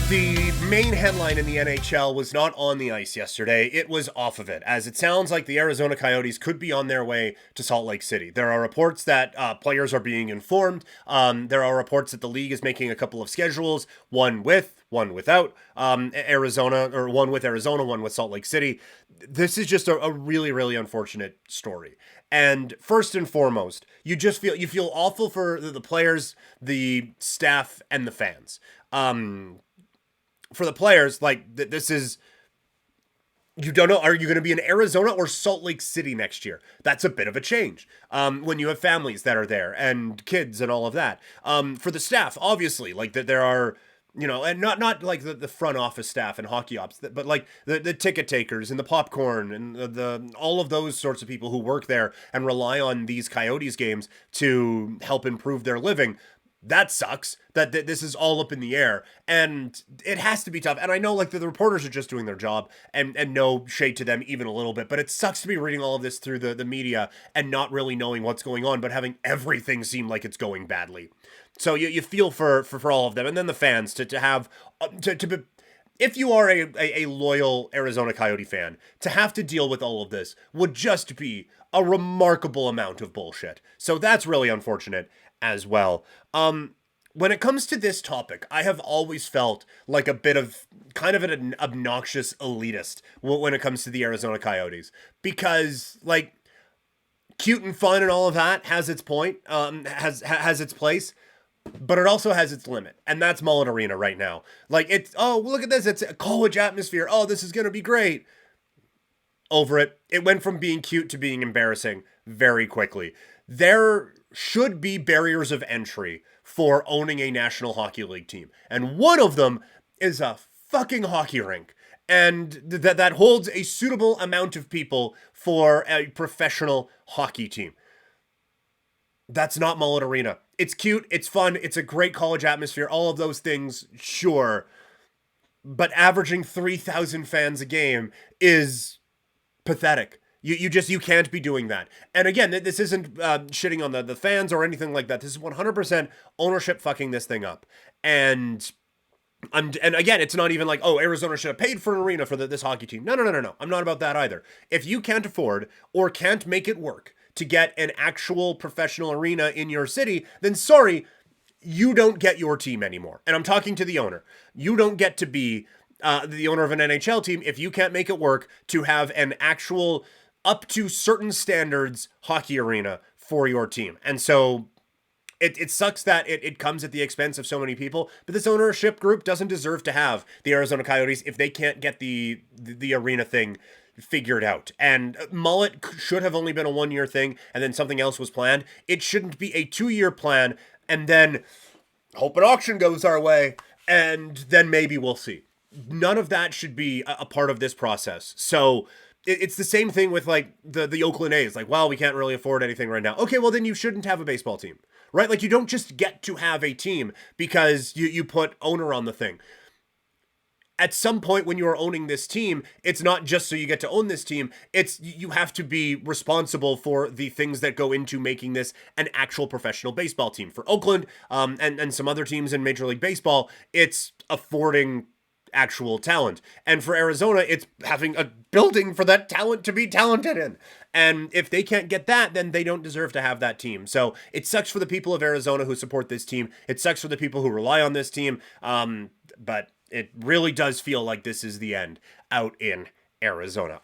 The main headline in the NHL was not on the ice yesterday. It was off of it, as it sounds like the Arizona Coyotes could be on their way to Salt Lake City. There are reports that players are being informed. There are reports that the league is making a couple of schedules, one with, one without Arizona, or one with Arizona, one with Salt Lake City. This is just a really, really unfortunate story. And first and foremost, you feel awful for the players, the staff, and the fans. For the players, like this is, you don't know, are you going to be in Arizona or Salt Lake City next year? That's a bit of a change when you have families that are there and kids and all of that. For the staff, obviously, like that there are, and not like the front office staff and hockey ops, but like the ticket takers and the popcorn and the all of those sorts of people who work there and rely on these Coyotes games to help improve their living. That sucks that this is all up in the air, and it has to be tough. And I know like the reporters are just doing their job, and no shade to them even a little bit, but it sucks to be reading all of this through the media and not really knowing what's going on, but having everything seem like it's going badly. So you feel for all of them, and then the fans to have to be, if you are a loyal Arizona Coyote fan, to have to deal with all of this would just be a remarkable amount of bullshit. So that's really unfortunate as well. When it comes to this topic, I have always felt like a bit of kind of an obnoxious elitist when it comes to the Arizona Coyotes, because like cute and fun and all of that has its point, has its place, but it also has its limit, and that's Mullet Arena right now. Like it's, oh, look at this, it's a college atmosphere. Oh, this is gonna be great. Over it. It went from being cute to being embarrassing very quickly. There should be barriers of entry for owning a National Hockey League team. And one of them is a fucking hockey rink. And that holds a suitable amount of people for a professional hockey team. That's not Mullet Arena. It's cute, it's fun, it's a great college atmosphere, all of those things, sure. But averaging 3,000 fans a game is pathetic. You can't be doing that. And again, this isn't shitting on the fans or anything like that. This is 100% ownership fucking this thing up. And again, it's not even like, oh, Arizona should have paid for an arena for this hockey team. No. I'm not about that either. If you can't afford or can't make it work to get an actual professional arena in your city, then sorry, you don't get your team anymore. And I'm talking to the owner. You don't get to be the owner of an NHL team if you can't make it work to have an actual up to certain standards hockey arena for your team. And so it sucks that it comes at the expense of so many people, but this ownership group doesn't deserve to have the Arizona Coyotes if they can't get the arena thing figured out. And Mullet should have only been a 1-year thing, and then something else was planned. It shouldn't be a 2-year plan, and then hope an auction goes our way, and then maybe we'll see. None of that should be a part of this process. So it's the same thing with like the Oakland A's. Like, well, we can't really afford anything right now. Okay, well then you shouldn't have a baseball team, right? Like you don't just get to have a team because you put owner on the thing. At some point when you are owning this team, it's not just so you get to own this team. It's you have to be responsible for the things that go into making this an actual professional baseball team. For Oakland and some other teams in Major League Baseball, it's affording actual talent. And for Arizona, it's having a building for that talent to be talented in. And if they can't get that, then they don't deserve to have that team. So it sucks for the people of Arizona who support this team. It sucks for the people who rely on this team. But it really does feel like this is the end out in Arizona.